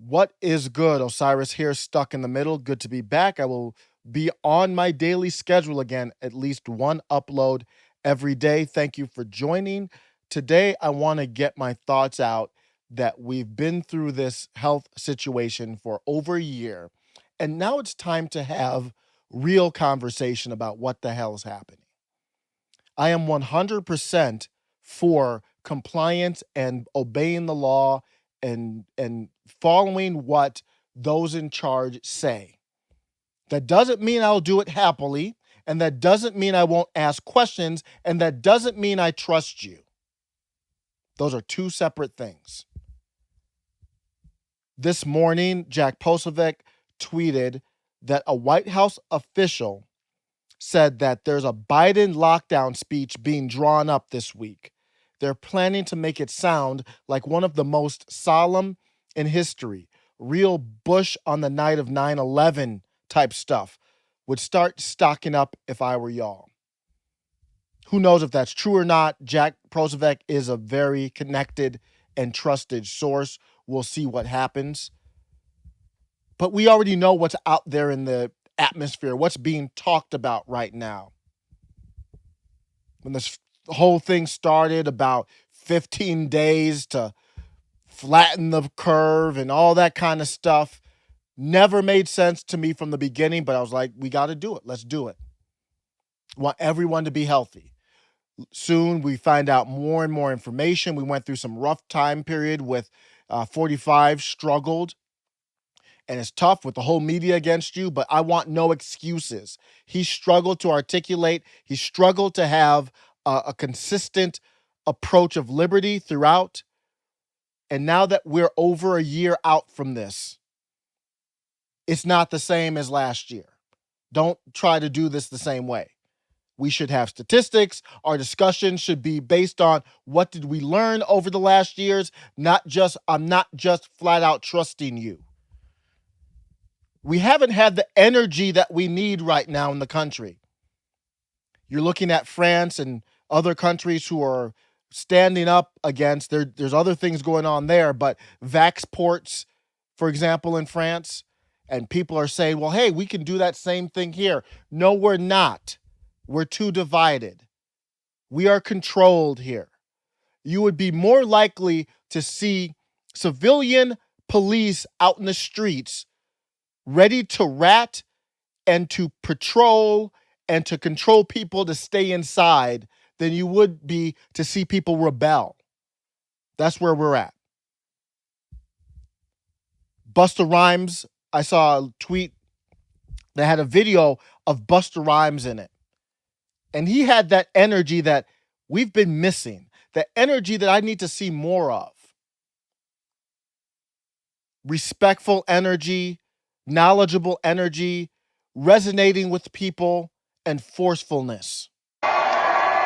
What is good? Osiris here, stuck in the middle. Good to be back. I will be on my daily schedule again, at least one upload every day. Thank you for joining. Today, I want to get my thoughts out that we've been through this health situation for over a year, and now it's time to have real conversation about what the hell is happening. I am 100% for compliance and obeying the law and following what those in charge say. That doesn't mean I'll do it happily, and that doesn't mean I won't ask questions, and that doesn't mean I trust you. Those are two separate things. This morning, Jack Posobiec tweeted that a White House official said that there's a Biden lockdown speech being drawn up this week. They're planning to make it sound like one of the most solemn in history. Real Bush on the night of 9/11 type stuff. Would start stocking up if I were y'all. Who knows if that's true or not? Jack Posobiec is a very connected and trusted source. We'll see what happens. But we already know what's out there in the atmosphere, what's being talked about right now. When this whole thing started about 15 days to flatten the curve and all that kind of stuff, never made sense to me from the beginning, but I was like, we got to do it. Let's do it. Want everyone to be healthy. Soon we find out more and more information. We went through some rough time period with 45 struggled. And it's tough with the whole media against you, but I want no excuses. He struggled to articulate. He struggled to have a consistent approach of liberty throughout. And now that we're over a year out from this, it's not the same as last year. Don't try to do this the same way. We should have statistics. Our discussion should be based on what did we learn over the last years, I'm not just flat out trusting you. We haven't had the energy that we need right now in the country. You're looking at France and other countries who are standing up against, there's other things going on there, but Vaxports, for example, in France, and people are saying, well, hey, we can do that same thing here. No, we're not. We're too divided. We are controlled here. You would be more likely to see civilian police out in the streets ready to rat and to patrol and to control people to stay inside than you would be to see people rebel. That's where we're at. Busta Rhymes, I saw a tweet that had a video of Busta Rhymes in it. And he had that energy that we've been missing, the energy that I need to see more of. Respectful energy, knowledgeable energy, resonating with people, and forcefulness.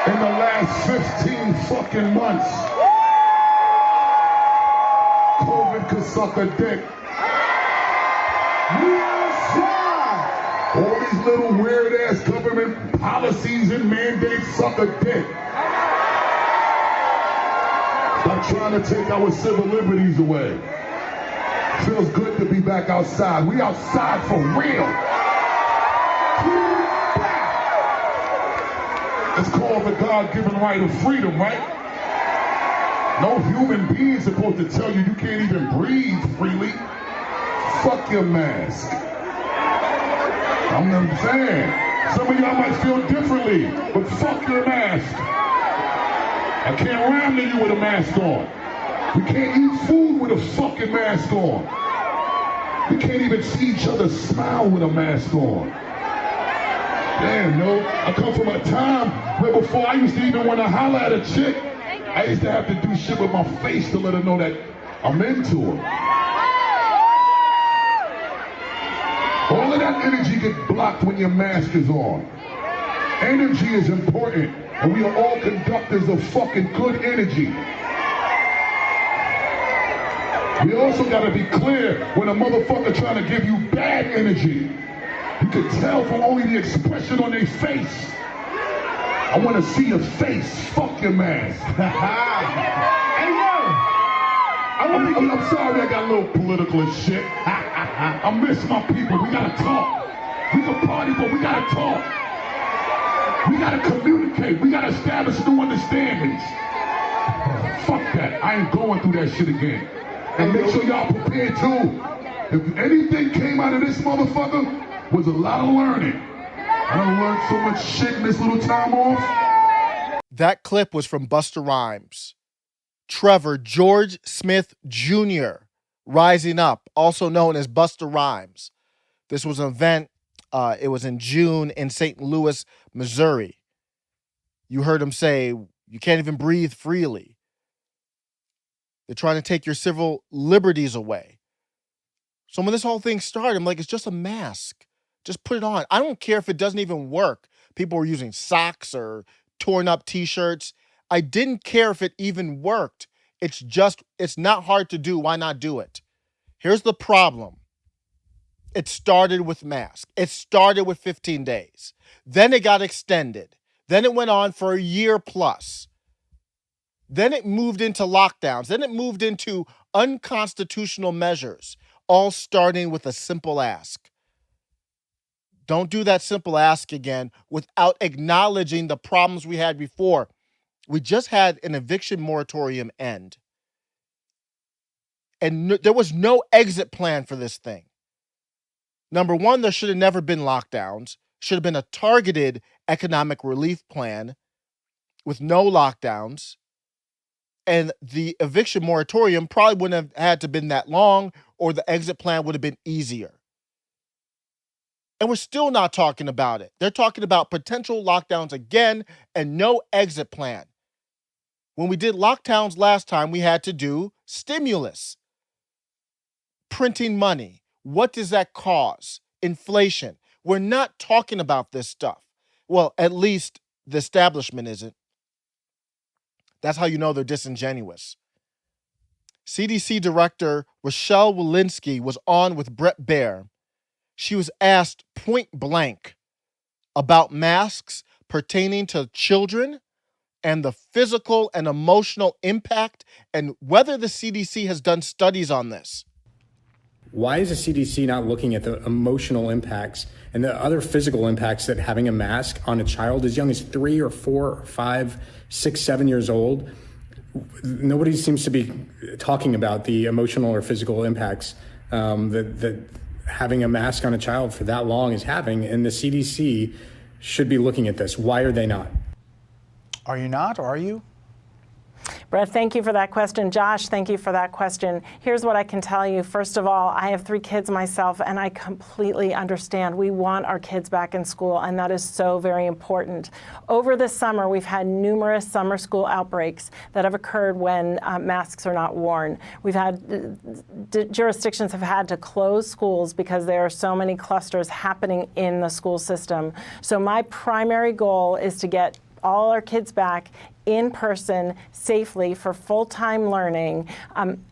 In the last 15 fucking months, COVID could suck a dick. We outside. All these little weird-ass government policies and mandates suck a dick. Stop trying to take our civil liberties away. Feels good to be back outside. We outside for real. It's called the God-given right of freedom, right? No human being is supposed to tell you you can't even breathe freely. Fuck your mask. I'm not saying. Some of y'all might feel differently, but fuck your mask. I can't rhyme to you with a mask on. We can't eat food with a fucking mask on. We can't even see each other smile with a mask on. Damn, no. I come from a time where before I used to even want to holler at a chick, I used to have to do shit with my face to let her know that I'm into her. All of that energy gets blocked when your mask is on. Energy is important, and we are all conductors of fucking good energy. We also gotta be clear when a motherfucker trying to give you bad energy. You can tell from only the expression on their face. I want to see your face. Fuck your mask. Hey yo, I I'm sorry I got a little political and shit. I miss my people. We gotta talk. We can party, but we gotta talk. We gotta communicate. We gotta establish new understandings. Fuck that. I ain't going through that shit again. And make sure y'all prepared too. If anything came out of this motherfucker, was a lot of learning. I done learned so much shit in this little time off. That clip was from Busta Rhymes. Trevor George Smith Jr. rising up, also known as Busta Rhymes. This was an event, it was in June in St. Louis, Missouri. You heard him say, you can't even breathe freely. They're trying to take your civil liberties away. So when this whole thing started, I'm like, it's just a mask. Just put it on. I don't care if it doesn't even work. People were using socks or torn up t-shirts. I didn't care if it even worked. It's not hard to do. Why not do it? Here's the problem. It started with masks. It started with 15 days. Then it got extended. Then it went on for a year plus. Then it moved into lockdowns. Then it moved into unconstitutional measures, all starting with a simple ask. Don't do that simple ask again without acknowledging the problems we had before. We just had an eviction moratorium end. And there was no exit plan for this thing. Number one, there should have never been lockdowns. Should have been a targeted economic relief plan with no lockdowns. And the eviction moratorium probably wouldn't have had to been that long, or the exit plan would have been easier. And we're still not talking about it. They're talking about potential lockdowns again and no exit plan. When we did lockdowns last time, we had to do stimulus, printing money. What does that cause? Inflation. We're not talking about this stuff. Well, at least the establishment isn't. That's how you know they're disingenuous. CDC Director Rochelle Walensky was on with Bret Baier. She was asked point blank about masks pertaining to children and the physical and emotional impact and whether the CDC has done studies on this. Why is the CDC not looking at the emotional impacts and the other physical impacts that having a mask on a child as young as 3 or 4 or 5, 6, 7 years old? Nobody seems to be talking about the emotional or physical impacts that having a mask on a child for that long is having, and the CDC should be looking at this. Why are they not? Are you not, or are you? Brett, thank you for that question. Josh, thank you for that question. Here's what I can tell you. First of all, I have 3 kids myself, and I completely understand. We want our kids back in school, and that is so very important. Over the summer, we've had numerous summer school outbreaks that have occurred when masks are not worn. We've had jurisdictions have had to close schools because there are so many clusters happening in the school system. So my primary goal is to get all our kids back in person safely for full-time learning,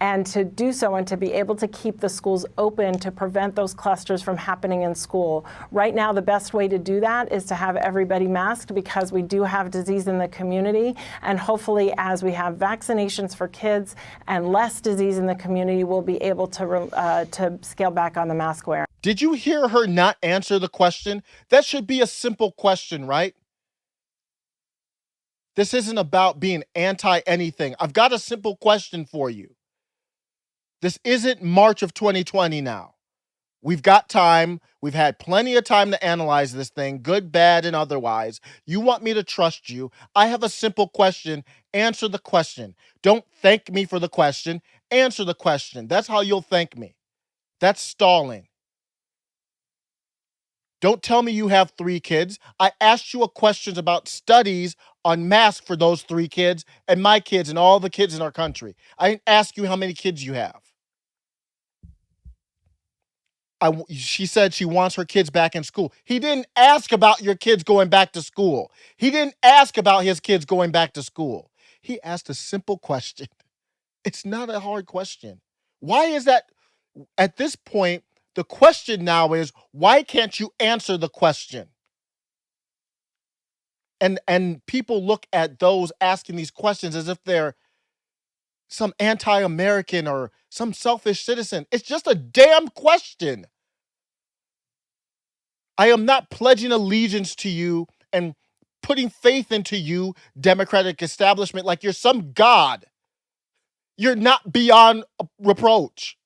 and to do so and to be able to keep the schools open to prevent those clusters from happening in school. Right now, the best way to do that is to have everybody masked because we do have disease in the community, and hopefully as we have vaccinations for kids and less disease in the community, we'll be able to scale back on the mask wearing. Did you hear her not answer the question? That should be a simple question, right? This isn't about being anti-anything. I've got a simple question for you. This isn't March of 2020 now. We've got time. We've had plenty of time to analyze this thing, good, bad, and otherwise. You want me to trust you. I have a simple question. Answer the question. Don't thank me for the question. Answer the question. That's how you'll thank me. That's stalling. Don't tell me you have 3 kids. I asked you a question about studies on masks for those 3 kids and my kids and all the kids in our country. I didn't ask you how many kids you have. She said she wants her kids back in school. He didn't ask about your kids going back to school. He didn't ask about his kids going back to school. He asked a simple question. It's not a hard question. Why is that? At this point, the question now is, why can't you answer the question? And people look at those asking these questions as if they're some anti-American or some selfish citizen. It's just a damn question. I am not pledging allegiance to you and putting faith into you, Democratic establishment, like you're some god. You're not beyond reproach.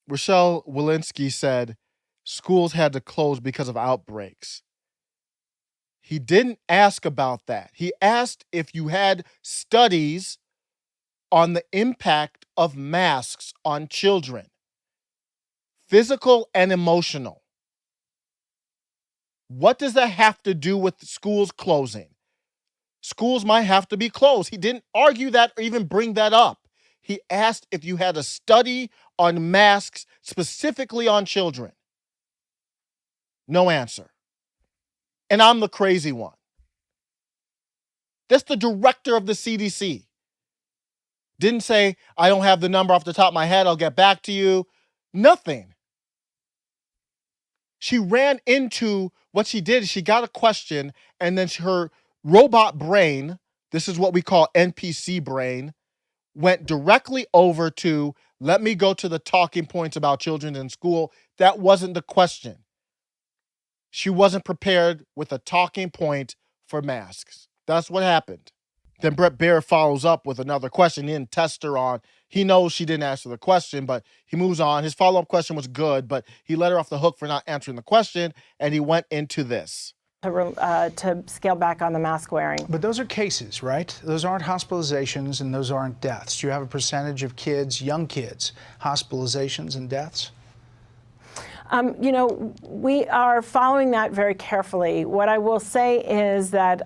Rochelle Walensky said schools had to close because of outbreaks. He didn't ask about that. He asked if you had studies on the impact of masks on children, physical and emotional. What does that have to do with schools closing? Schools might have to be closed. He didn't argue that or even bring that up. He asked if you had a study on masks specifically on children. No answer. And I'm the crazy one. That's the director of the CDC. Didn't say, I don't have the number off the top of my head, I'll get back to you. Nothing. She ran into what she did. She got a question, and then her robot brain, this is what we call NPC brain, went directly over to, let me go to the talking points about children in school. That wasn't the question. She wasn't prepared with a talking point for masks. That's what happened. Then Brett Baer follows up with another question. He didn't test her on. He knows she didn't answer the question, but he moves on. His follow-up question was good, but he let her off the hook for not answering the question, and he went into this. To scale back on the mask wearing. But those are cases, right? Those aren't hospitalizations and those aren't deaths. Do you have a percentage of kids, young kids, hospitalizations and deaths? We are following that very carefully. What I will say is that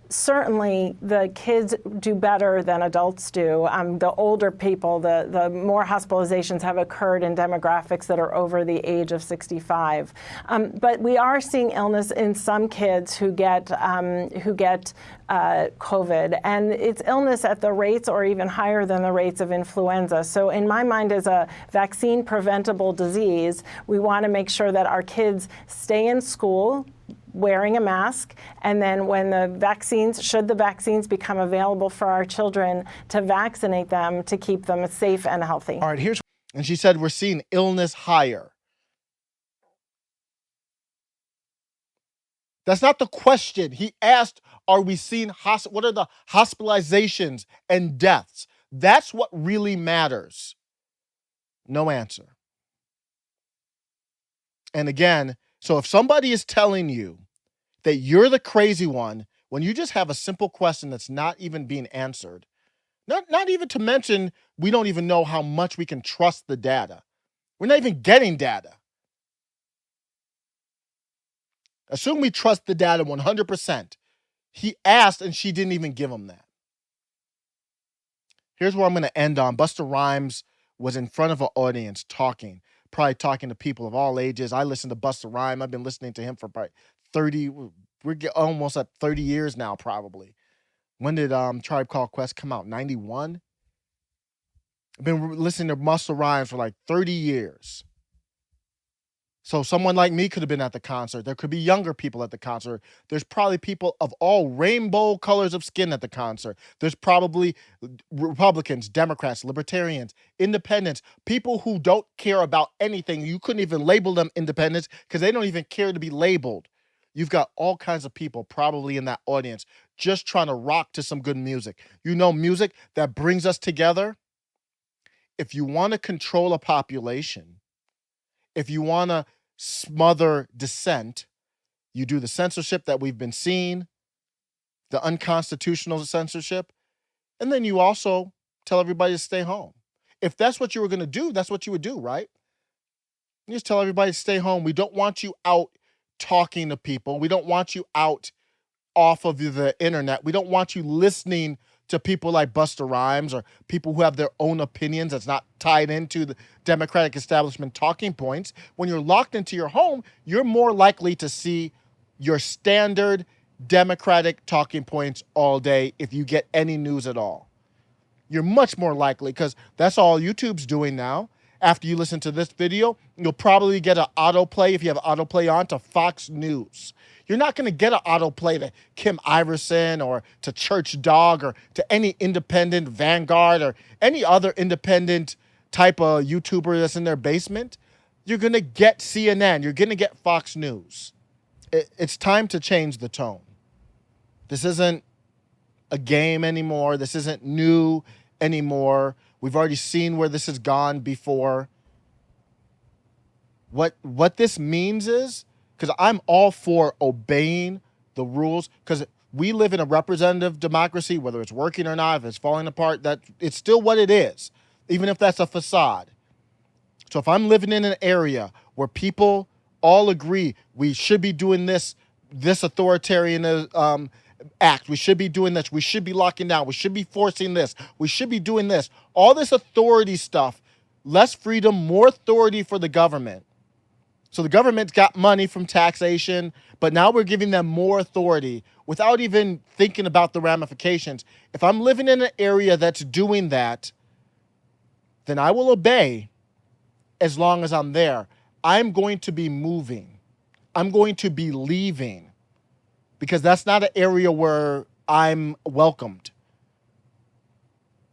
certainly the kids do better than adults do. The older people, the more hospitalizations have occurred in demographics that are over the age of 65. But we are seeing illness in some kids who get COVID, and it's illness at the rates or even higher than the rates of influenza. So in my mind, as a vaccine preventable disease, we want to make sure that our kids stay in school wearing a mask, and then when should the vaccines become available for our children, to vaccinate them to keep them safe and healthy. All right, and she said we're seeing illness higher. That's not the question. He asked, are we seeing, what are the hospitalizations and deaths? That's what really matters. No answer. And again, so if somebody is telling you that you're the crazy one when you just have a simple question that's not even being answered, not even to mention we don't even know how much we can trust the data. We're not even getting data. Assume we trust the data 100%. He asked and she didn't even give him that. Here's where I'm going to end on. Busta Rhymes was in front of an audience talking, probably talking to people of all ages. I listen to Busta Rhymes. I've been listening to him for probably 30, we're almost at 30 years now, probably. When did Tribe Called Quest come out? 91? I've been listening to Busta Rhymes for like 30 years. So someone like me could have been at the concert. There could be younger people at the concert. There's probably people of all rainbow colors of skin at the concert. There's probably Republicans, Democrats, Libertarians, Independents, people who don't care about anything. You couldn't even label them independents because they don't even care to be labeled. You've got all kinds of people probably in that audience just trying to rock to some good music. You know, music that brings us together. If you want to control a population, if you want to smother dissent, you do the censorship that we've been seeing, the unconstitutional censorship, and then you also tell everybody to stay home. If that's what you were going to do, that's what you would do, right? You just tell everybody to stay home. We don't want you out talking to people. We don't want you out off of the internet. We don't want you listening to people like Busta Rhymes or people who have their own opinions that's not tied into the Democratic establishment talking points. When you're locked into your home, you're more likely to see your standard Democratic talking points all day if you get any news at all. You're much more likely, because that's all YouTube's doing now. after you listen to this video, you'll probably get an autoplay, if you have autoplay on, to Fox News. You're not going to get an autoplay to Kim Iverson or to Church Dog or to any independent Vanguard or any other independent type of YouTuber that's in their basement. You're going to get CNN. You're going to get Fox News. It's time to change the tone. This isn't a game anymore. This isn't new anymore. We've already seen where this has gone before. What this means is, because I'm all for obeying the rules, because we live in a representative democracy, whether it's working or not, if it's falling apart, that it's still what it is, even if that's a facade. So if I'm living in an area where people all agree we should be doing this authoritarian act, we should be doing this, we should be locking down, we should be forcing this, we should be doing this, all this authority stuff, less freedom, more authority for the government. So the government's got money from taxation, but now we're giving them more authority without even thinking about the ramifications. If I'm living in an area that's doing that, then I will obey as long as I'm there. I'm going to be moving. I'm going to be leaving, because that's not an area where I'm welcomed.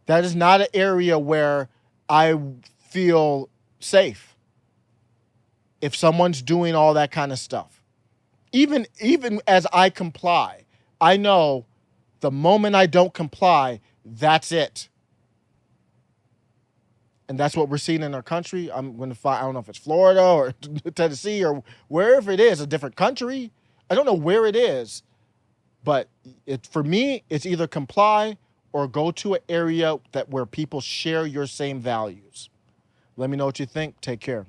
That is not an area where I feel safe. If someone's doing all that kind of stuff, even as I comply, I know the moment I don't comply, that's it. And that's what we're seeing in our country. I'm going to find, I don't know if it's Florida or Tennessee or wherever it is, a different country. I don't know where it is, but for me, it's either comply or go to an area where people share your same values. Let me know what you think. Take care.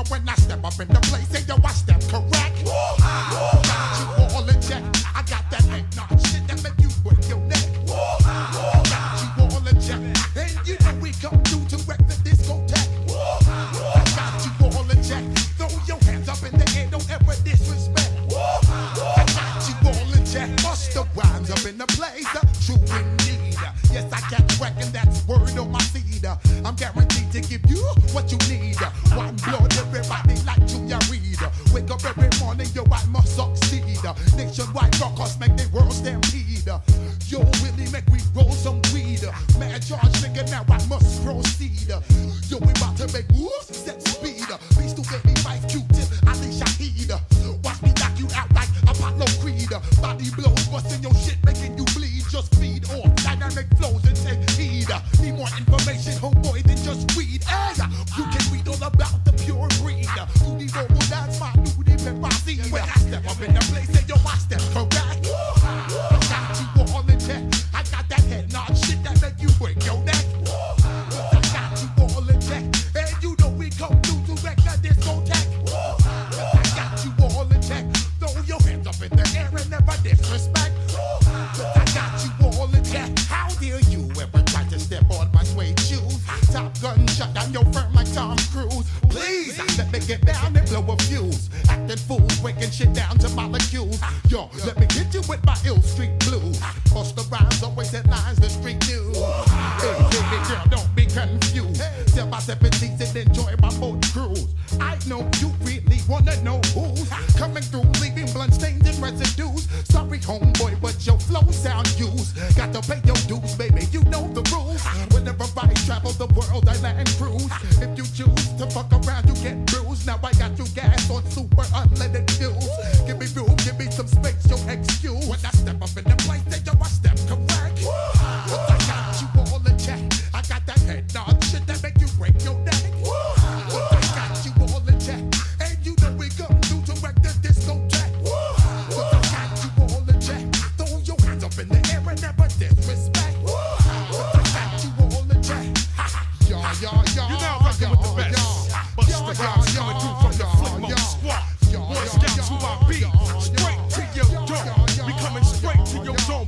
When I step up in the place, say yo, I step correct. Got you all in check. I got that eggnog shit that make you break your neck. Got you all in check. And you know we come through to wreck the discotheque. I got you all in check. Throw your hands up in the air, don't ever disrespect. I got you all in check. Busta Rhymes up in the place, true indeed. Yes, I catch wreck and that's word on my seed. I'm guaranteed to give you what you need. One blood, everybody like Junior Reed. Wake up every morning, yo, I must succeed. Nationwide rockers make the world stampede. Yo, Willie, make we roll some weed. Mad George, nigga, now I must proceed. Yo, we about to make moves, set speed. Beast to baby, Mike, Q-tip, Ali Shaheed. Watch me knock you out like Apollo Creed. Body blows, busting your shit, making you bleed. Just feed off dynamic flows and take heed. Need more information, homeboy, than just weed. Hey, you can read all about the pure breed. You need normal, that's my nudie pepper seed. When I step up in the place, say yo, I step correct. I got you all in check. I got that head nod shit that make you break your neck. I got you all in check. And you know we come through to wreck the discotheque. I got you all in check. Throw your hands up in the air and never disrespect. I got you all in check. How dare you ever try to step on my suede shoes? Top gun shut down your firm like Tom Cruise. Please, let me get down and blow a fuse. Acting fools, breaking shit down to molecules. Yo, let me hit you with my ill street blues. Busta Rhymes always headlines the street news. Hey, baby girl, don't be confused. Step by 17 and enjoy my boat cruise. I know you really wanna know who's coming through, leaving blood stains and residues. Sorry, homeboy, but your flow sound used. Got to pay your dues, baby, you know the rules. Whenever I travel the world, I land cruise. If you choose to fuck around, you get bruised. Now I got you gas on super unleaded fuels. Give me room, give me some space, your excuse. When I step up in the place, then yo, I step correct. But I got you all in check. I got that head nod shit that make you break your neck. But I got you all in check. And you know we come through to wreck the discotheque. But I got you all in check. Throw your hands up in the air and never disrespect. But I got you all in check. You now rockin' with the best. Busta Rhymes coming through from the Flip Mode Squad. Boy Scouts who I be. Straight to your door. We coming straight to your zone.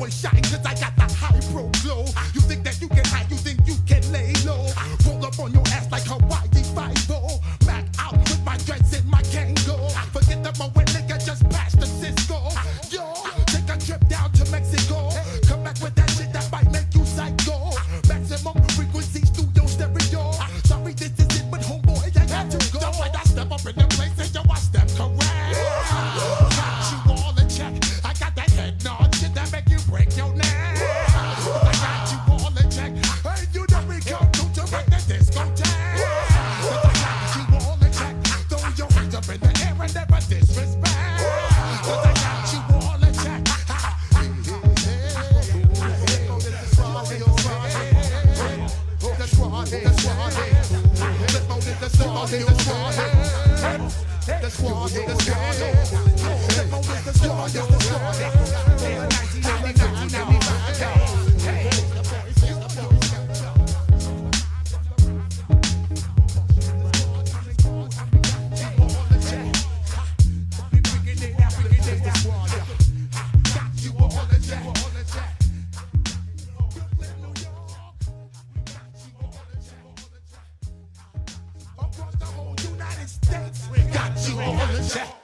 always shine, cause I got the high pro glow. You think that you can hide, you think you can lay low. Roll up on your ass like Hawaii 5-0. Back out with my dreads and my Kango. Forget the moment, nigga, just pass the Cisco. Yo, take a trip down to Mexico. Come back with that shit that might make you psycho. Maximum frequency studio stereo. Sorry, this is it, but homeboy, I got to go. Don't let I step up in the place and yo, I step correct. Got you all in check. I got that head nod shit that make you break your neck. I got you all in check. Hey, you know we come to wreck the discotheque. I got you all in check. Throw your hands up in the air and never disrespect. Cause I got you all in check. Across the whole United States, got you all in check.